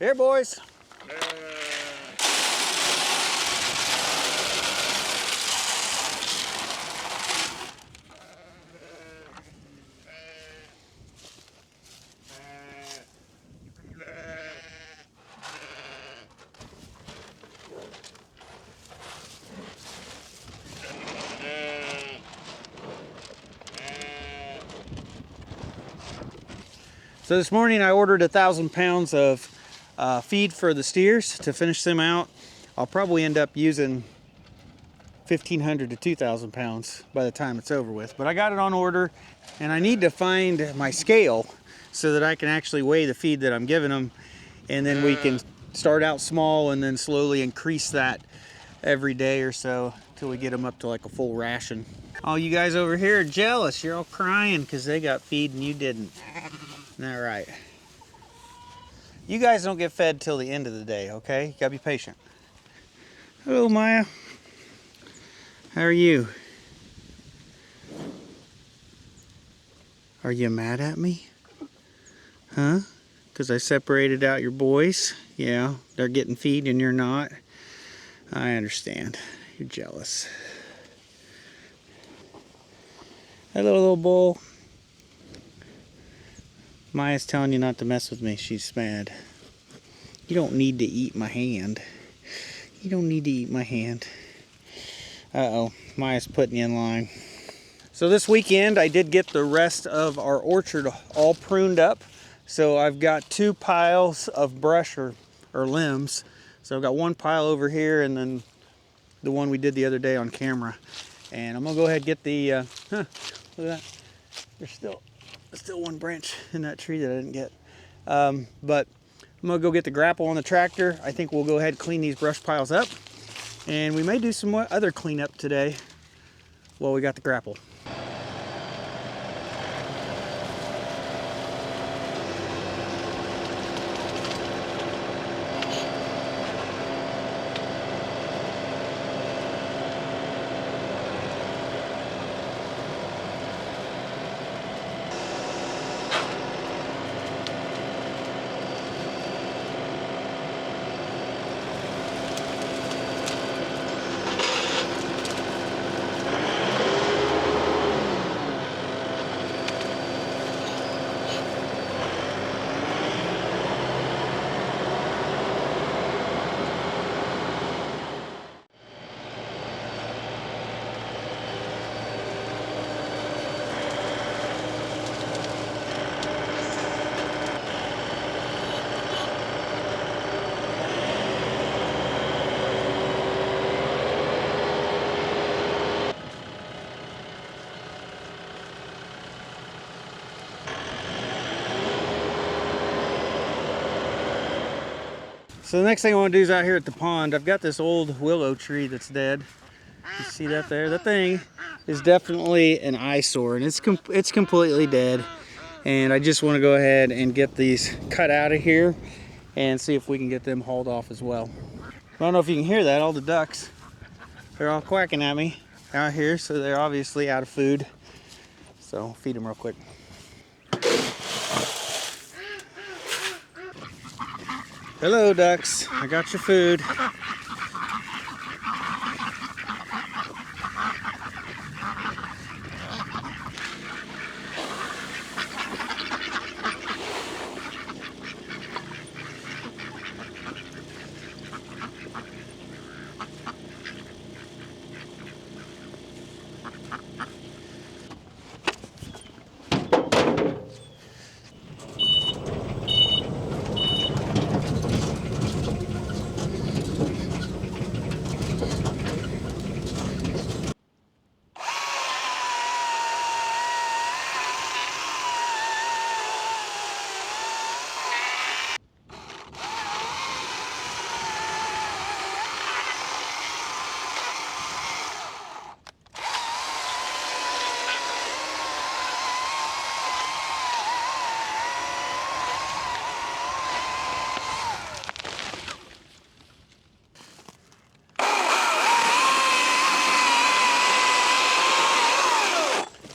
Here, boys. So this morning I ordered 1,000 pounds of feed for the steers to finish them out. I'll probably end up using 1,500 to 2,000 pounds by the time it's over with. But I got it on order, and I need to find my scale so that I can actually weigh the feed that I'm giving them, and then we can start out small and then slowly increase that every day or so till we get them up to like a full ration. All you guys over here are jealous. You're all crying because they got feed and you didn't. Isn't that right? You guys don't get fed till the end of the day, okay? You gotta be patient. Hello, Maya. How are you? Are you mad at me? Huh? Because I separated out your boys? Yeah, they're getting feed and you're not. I understand. You're jealous. Hello, little bull. Maya's telling you not to mess with me. She's mad. You don't need to eat my hand. You don't need to eat my hand. Uh-oh, Maya's putting you in line. So this weekend I did get the rest of our orchard all pruned up. So I've got 2 piles of brush or limbs. So I've got one pile over here and then the one we did the other day on camera. And I'm gonna go ahead and get the, look at that. There's still one branch in that tree that I didn't get. But I'm gonna go get the grapple on the tractor. I think we'll go ahead and clean these brush piles up. And we may do some other cleanup today while we got the grapple. So the next thing I want to do is out here at the pond. I've got this old willow tree that's dead. You see that there? That thing is definitely an eyesore, and it's completely dead. And I just want to go ahead and get these cut out of here and see if we can get them hauled off as well. I don't know if you can hear that. All the ducks, they're all quacking at me out here, so they're obviously out of food. So feed them real quick. Hello, ducks. I got your food.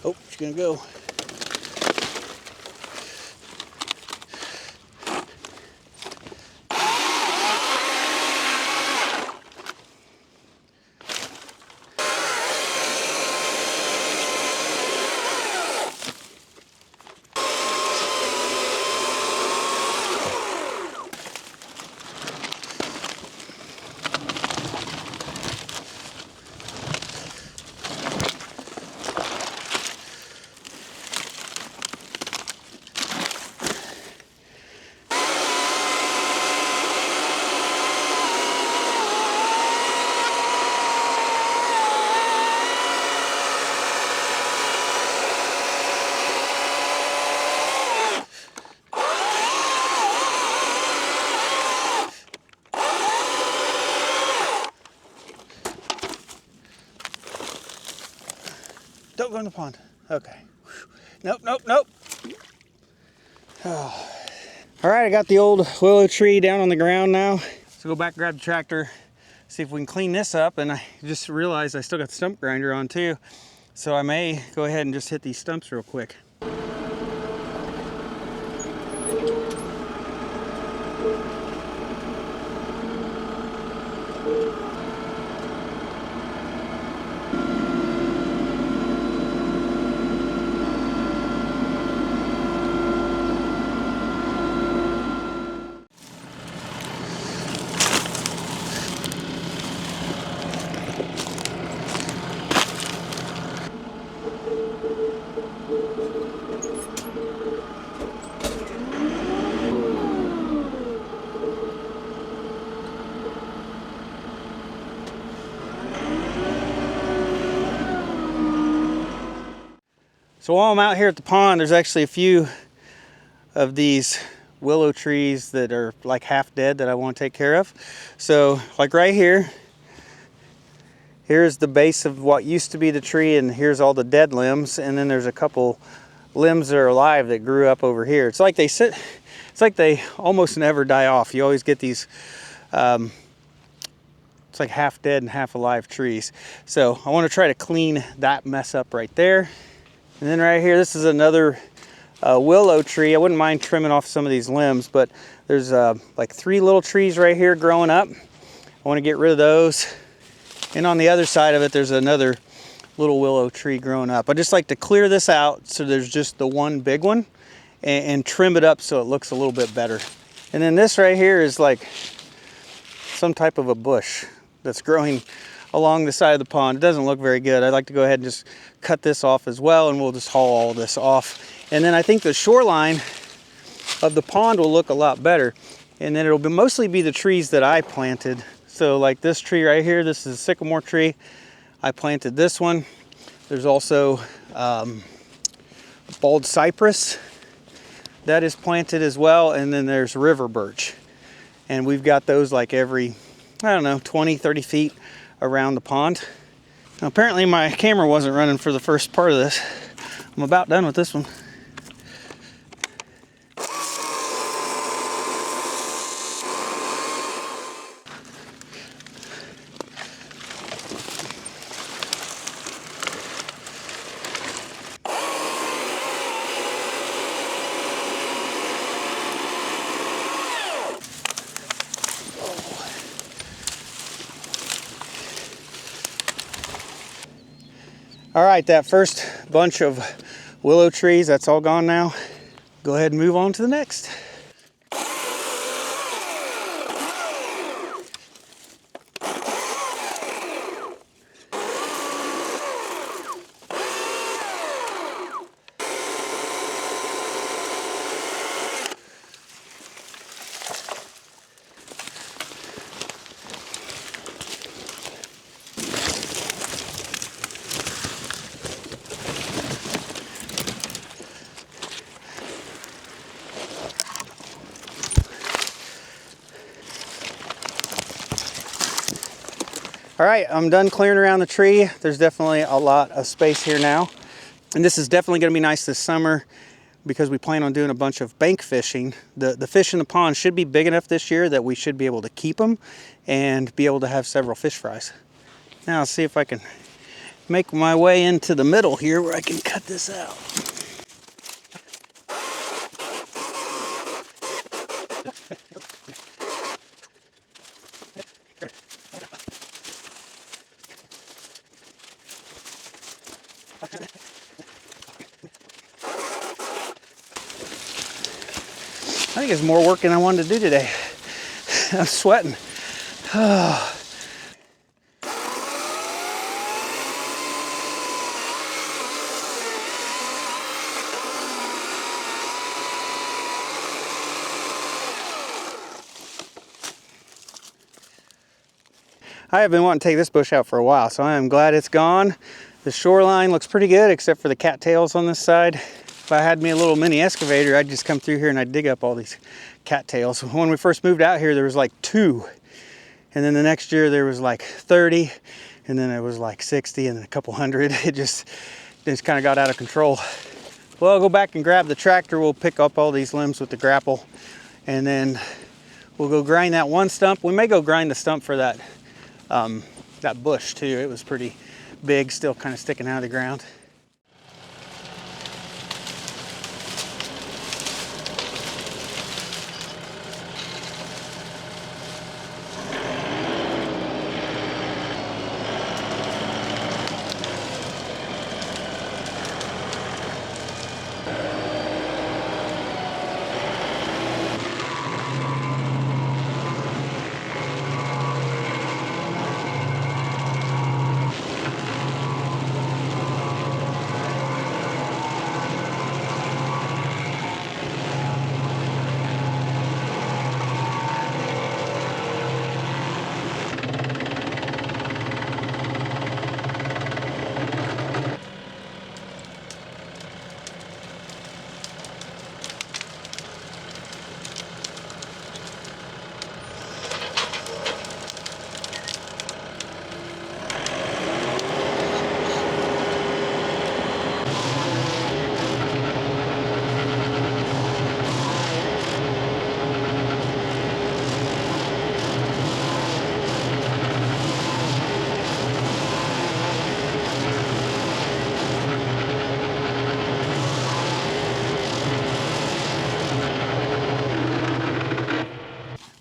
Oh, she's gonna go. don't go in the pond. Okay. Nope, nope, nope. Oh. All right, I got the old willow tree down on the ground now. So go back, grab the tractor, see if we can clean this up. And I just realized I still got the stump grinder on too. So I may go ahead and just hit these stumps real quick. So while I'm out here at the pond, there's actually a few of these willow trees that are like half dead that I want to take care of. So like right here, here's the base of what used to be the tree, and here's all the dead limbs, and then there's a couple limbs that are alive that grew up over here. It's like they almost never die off. You always get these it's like half dead and half alive trees. So I want to try to clean that mess up right there. And then right here, this is another willow tree. I wouldn't mind trimming off some of these limbs, but there's like 3 little trees right here growing up. I want to get rid of those. And on the other side of it, there's another little willow tree growing up. I just like to clear this out so there's just the one big one, and trim it up so it looks a little bit better. And then this right here is like some type of a bush that's growing along the side of the pond. It doesn't look very good. I'd like to go ahead and just cut this off as well, and we'll just haul all this off. And then I think the shoreline of the pond will look a lot better. And then it'll mostly be the trees that I planted. So like this tree right here, this is a sycamore tree. I planted this one. There's also bald cypress that is planted as well. And then there's river birch. And we've got those like every, I don't know, 20, 30 feet around the pond. Now, apparently my camera wasn't running for the first part of this. I'm about done with this one. All right, that first bunch of willow trees, that's all gone now. Go ahead and move on to the next. All right, I'm done clearing around the tree. There's definitely a lot of space here now. And this is definitely gonna be nice this summer because we plan on doing a bunch of bank fishing. The fish in the pond should be big enough this year that we should be able to keep them and be able to have several fish fries. Now I'll see if I can make my way into the middle here where I can cut this out. I think it's more work than I wanted to do today. I'm sweating. Oh. I have been wanting to take this bush out for a while, so I am glad it's gone. The shoreline looks pretty good except for the cattails on this side. If I had me a little mini excavator, I'd just come through here and I'd dig up all these cattails. When we first moved out here, there was like 2. And then the next year there was like 30. And then it was like 60 and then a couple hundred. This kind of got out of control. Well, I'll go back and grab the tractor. We'll pick up all these limbs with the grapple, and then we'll go grind that one stump. We may go grind the stump for that that bush too. It was pretty big, still kind of sticking out of the ground.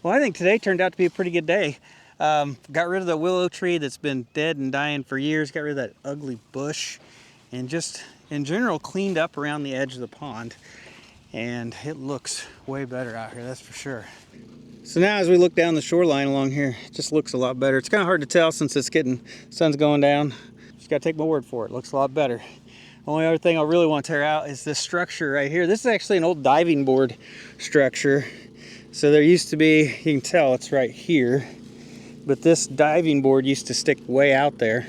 Well, I think today turned out to be a pretty good day. Got rid of the willow tree that's been dead and dying for years, got rid of that ugly bush, and just in general cleaned up around the edge of the pond. And it looks way better out here, that's for sure. So now as we look down the shoreline along here, it just looks a lot better. It's kind of hard to tell since it's sun's going down. Just gotta take my word for it, looks a lot better. Only other thing I really want to tear out is this structure right here. This is actually an old diving board structure. So there used to be, you can tell it's right here, but this diving board used to stick way out there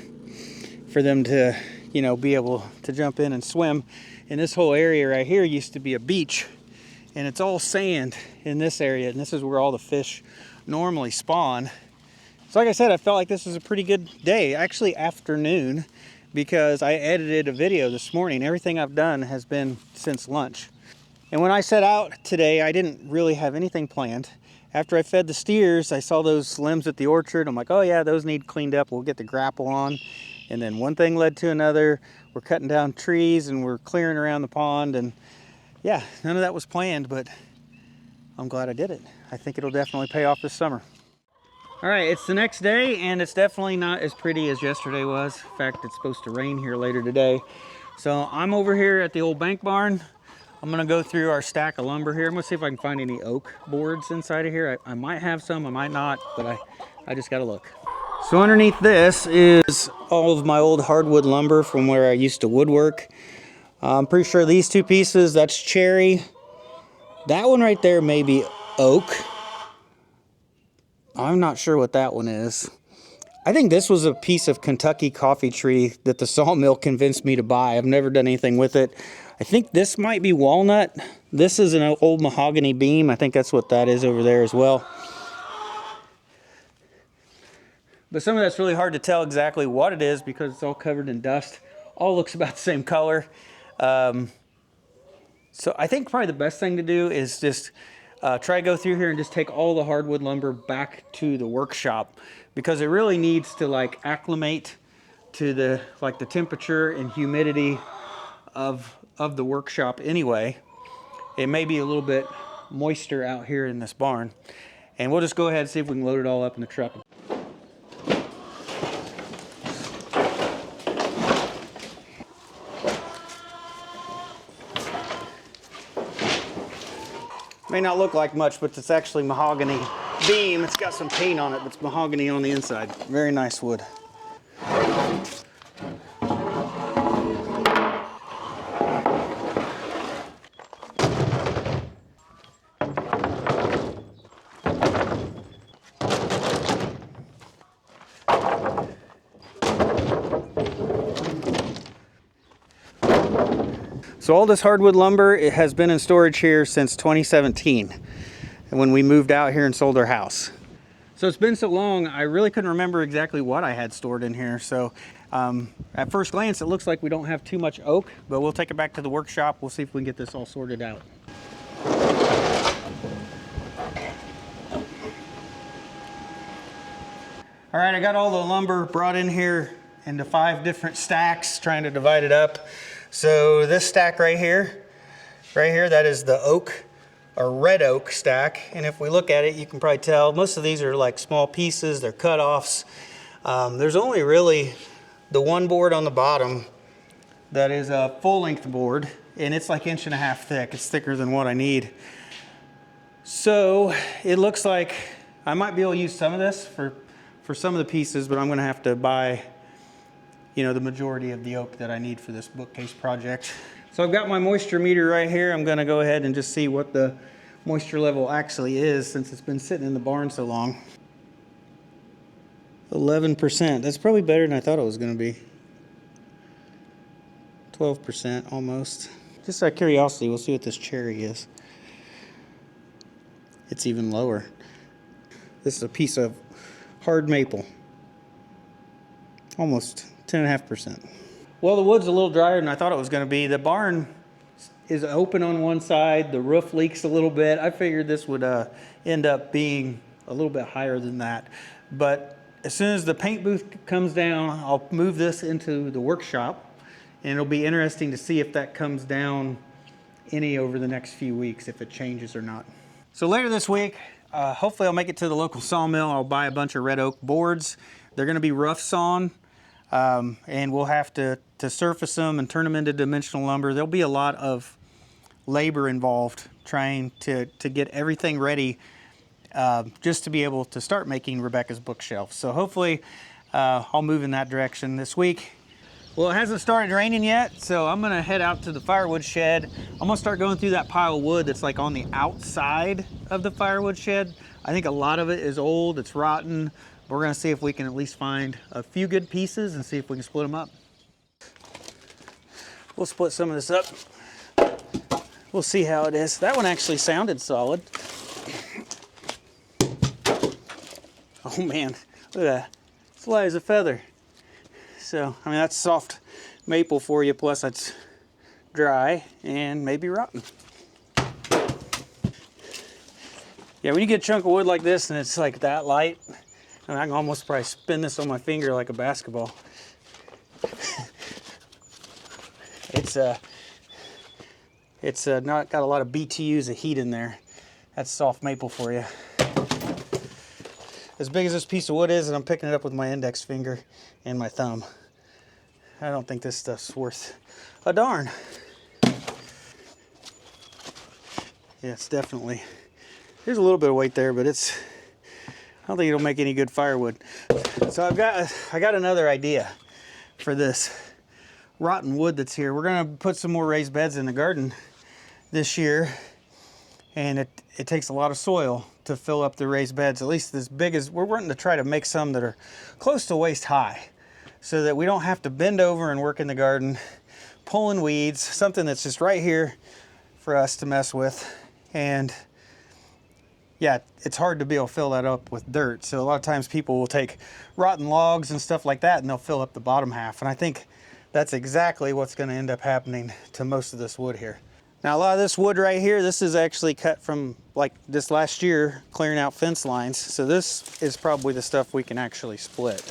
for them to, you know, be able to jump in and swim. And this whole area right here used to be a beach, and it's all sand in this area, and this is where all the fish normally spawn. So like I said, I felt like this was a pretty good day, actually afternoon, because I edited a video this morning. Everything I've done has been since lunch. And when I set out today, I didn't really have anything planned. After I fed the steers, I saw those limbs at the orchard. I'm like, oh yeah, those need cleaned up. We'll get the grapple on. And then one thing led to another. We're cutting down trees and we're clearing around the pond. And yeah, none of that was planned, but I'm glad I did it. I think it'll definitely pay off this summer. All right, it's the next day and it's definitely not as pretty as yesterday was. In fact, it's supposed to rain here later today. So I'm over here at the old bank barn. I'm gonna go through our stack of lumber here. I'm gonna see if I can find any oak boards inside of here. I might have some, I might not, but I just gotta look. So underneath this is all of my old hardwood lumber from where I used to woodwork. I'm pretty sure these two pieces, that's cherry. That one right there may be oak. I'm not sure what that one is. I think this was a piece of Kentucky coffee tree that the sawmill convinced me to buy. I've never done anything with it. I think this might be walnut. This is an old mahogany beam. I think that's what that is over there as well. But some of that's really hard to tell exactly what it is because it's all covered in dust. All looks about the same color. So I think probably the best thing to do is just try to go through here and just take all the hardwood lumber back to the workshop, because it really needs to like acclimate to the temperature and humidity of the workshop anyway. It may be a little bit moister out here in this barn, and we'll just go ahead and see if we can load it all up in the truck. May not look like much, but it's actually mahogany beam. It's got some paint on it, but it's mahogany on the inside. Very nice wood. So all this hardwood lumber, it has been in storage here since 2017, when we moved out here and sold our house. So it's been so long, I really couldn't remember exactly what I had stored in here. So at first glance, it looks like we don't have too much oak, but we'll take it back to the workshop. We'll see if we can get this all sorted out. All right, I got all the lumber brought in here into 5 different stacks, trying to divide it up. So this stack right here, that is the oak, or red oak stack. And if we look at it, you can probably tell most of these are like small pieces, they're cut-offs. There's only really the one board on the bottom that is a full-length board, and it's like 1.5 inches thick. It's thicker than what I need. So it looks like I might be able to use some of this for some of the pieces, but I'm gonna have to buy, you know, the majority of the oak that I need for this bookcase project. So I've got my moisture meter right here. I'm gonna go ahead and just see what the moisture level actually is since it's been sitting in the barn so long. 11%, that's probably better than I thought it was gonna be. 12% almost. Just out of curiosity, we'll see what this cherry is. It's even lower. This is a piece of hard maple. Almost 10.5%. Well, the wood's a little drier than I thought it was going to be. The barn is open on one side. The roof leaks a little bit. I figured this would end up being a little bit higher than that. But as soon as the paint booth comes down, I'll move this into the workshop. And it'll be interesting to see if that comes down any over the next few weeks, if it changes or not. So later this week, hopefully I'll make it to the local sawmill. I'll buy a bunch of red oak boards. They're going to be rough sawn, and we'll have to surface them and turn them into dimensional lumber. There'll be a lot of labor involved trying to get everything ready just to be able to start making Rebecca's bookshelf. So hopefully I'll move in that direction this week. Well, it hasn't started raining yet, so I'm gonna head out to the firewood shed. I'm gonna start going through that pile of wood that's like on the outside of the firewood shed. I think a lot of it is old, it's rotten. We're gonna see if we can at least find a few good pieces and see if we can split them up. We'll split some of this up. We'll see how it is. That one actually sounded solid. Oh man, look at that. It's light as a feather. So, I mean, that's soft maple for you, plus it's dry and maybe rotten. Yeah, when you get a chunk of wood like this and it's like that light, I mean, I can almost probably spin this on my finger like a basketball. It's not got a lot of BTUs of heat in there. That's soft maple for you. As big as this piece of wood is, and I'm picking it up with my index finger and my thumb. I don't think this stuff's worth a darn. Yeah, it's definitely, there's a little bit of weight there, but I don't think it'll make any good firewood. So I got another idea for this rotten wood that's here. We're gonna put some more raised beds in the garden this year, and it takes a lot of soil to fill up the raised beds, at least as big as, we're wanting to try to make some that are close to waist high, so that we don't have to bend over and work in the garden, pulling weeds, something that's just right here for us to mess with. And yeah, it's hard to be able to fill that up with dirt. So a lot of times people will take rotten logs and stuff like that and they'll fill up the bottom half. And I think that's exactly what's gonna end up happening to most of this wood here. Now a lot of this wood right here, this is actually cut from like this last year, clearing out fence lines. So this is probably the stuff we can actually split.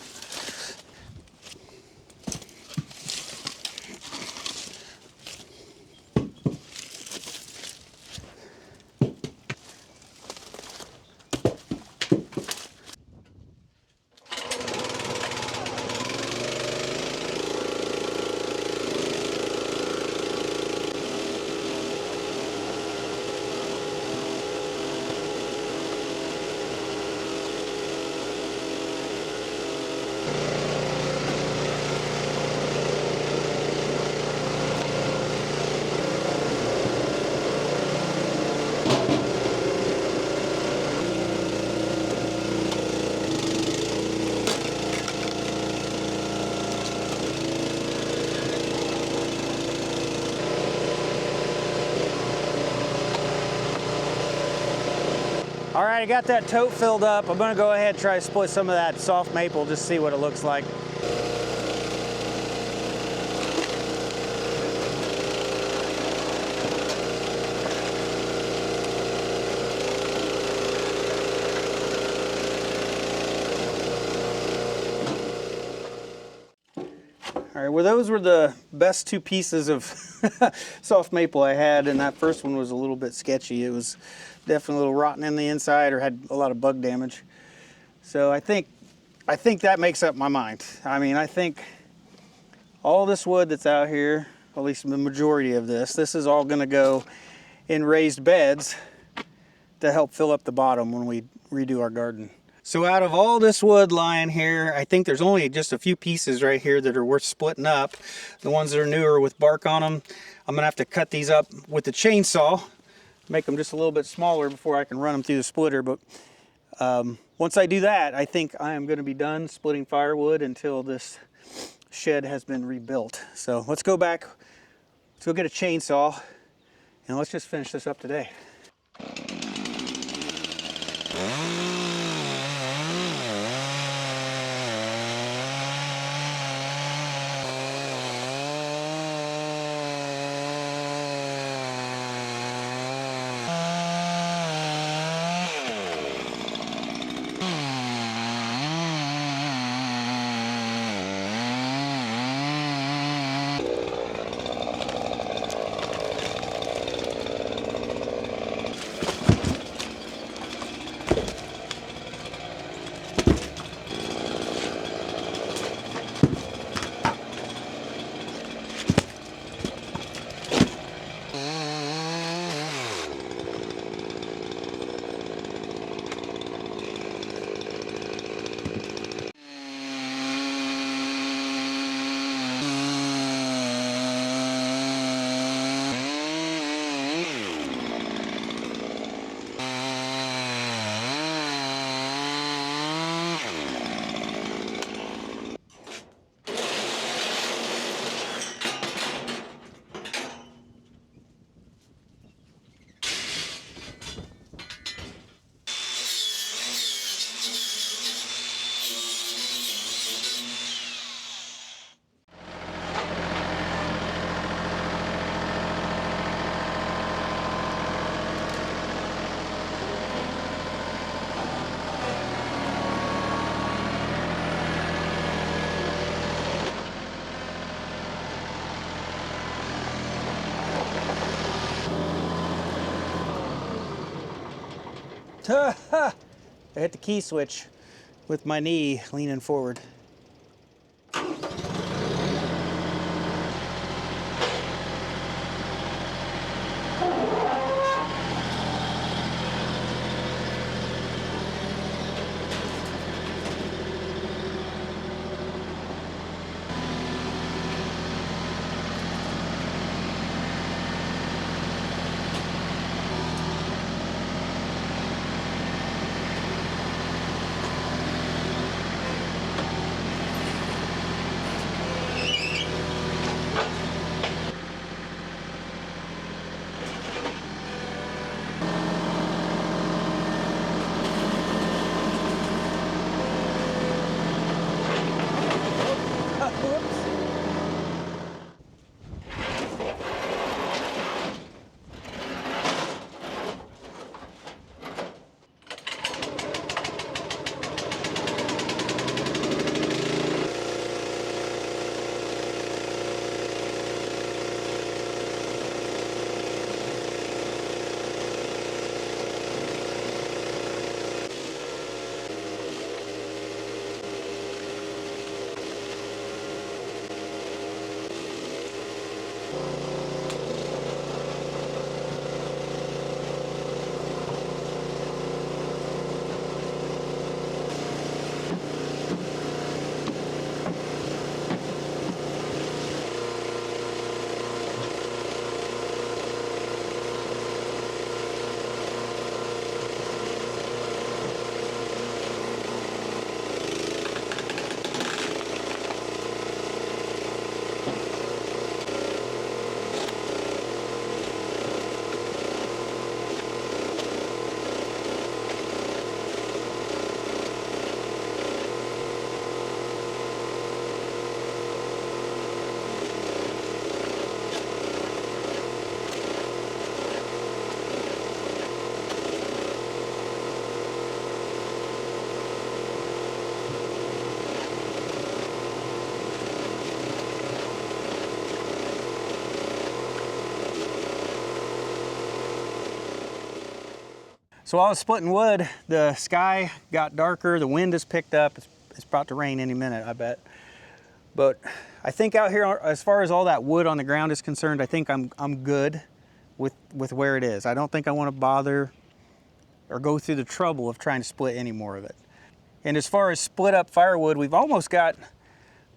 All right, I got that tote filled up. I'm gonna go ahead and try to split some of that soft maple, just see what it looks like. All right, well, those were the best two pieces of soft maple I had, and that first one was a little bit sketchy. It was definitely a little rotten in the inside or had a lot of bug damage. So I think that makes up my mind. I mean, I think all this wood that's out here, at least the majority of this is all gonna go in raised beds to help fill up the bottom when we redo our garden. So out of all this wood lying here, I think there's only just a few pieces right here that are worth splitting up. The ones that are newer with bark on them, I'm gonna have to cut these up with the chainsaw, make them just a little bit smaller before I can run them through the splitter. But once I do that, I think I am gonna be done splitting firewood until this shed has been rebuilt. So let's go back, let's go get a chainsaw, and let's just finish this up today. I hit the key switch with my knee leaning forward. So while I was splitting wood, the sky got darker, the wind has picked up. It's about to rain any minute, I bet. But I think out here, as far as all that wood on the ground is concerned, I think I'm good with where it is. I don't think I want to bother or go through the trouble of trying to split any more of it. And as far as split up firewood, we've almost got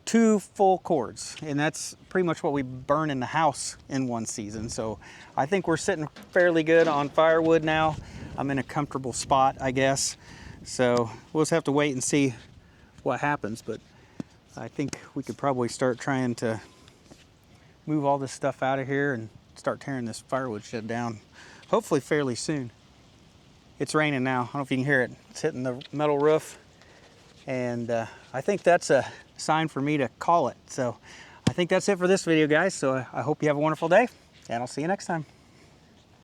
2 full cords, and that's pretty much what we burn in the house in one season. So I think we're sitting fairly good on firewood now. I'm in a comfortable spot, I guess. So we'll just have to wait and see what happens, but I think we could probably start trying to move all this stuff out of here and start tearing this firewood shed down, hopefully fairly soon. It's raining now. I don't know if you can hear it. It's hitting the metal roof, and I think that's a sign for me to call it. So I think that's it for this video, guys. So I hope you have a wonderful day, and I'll see you next time.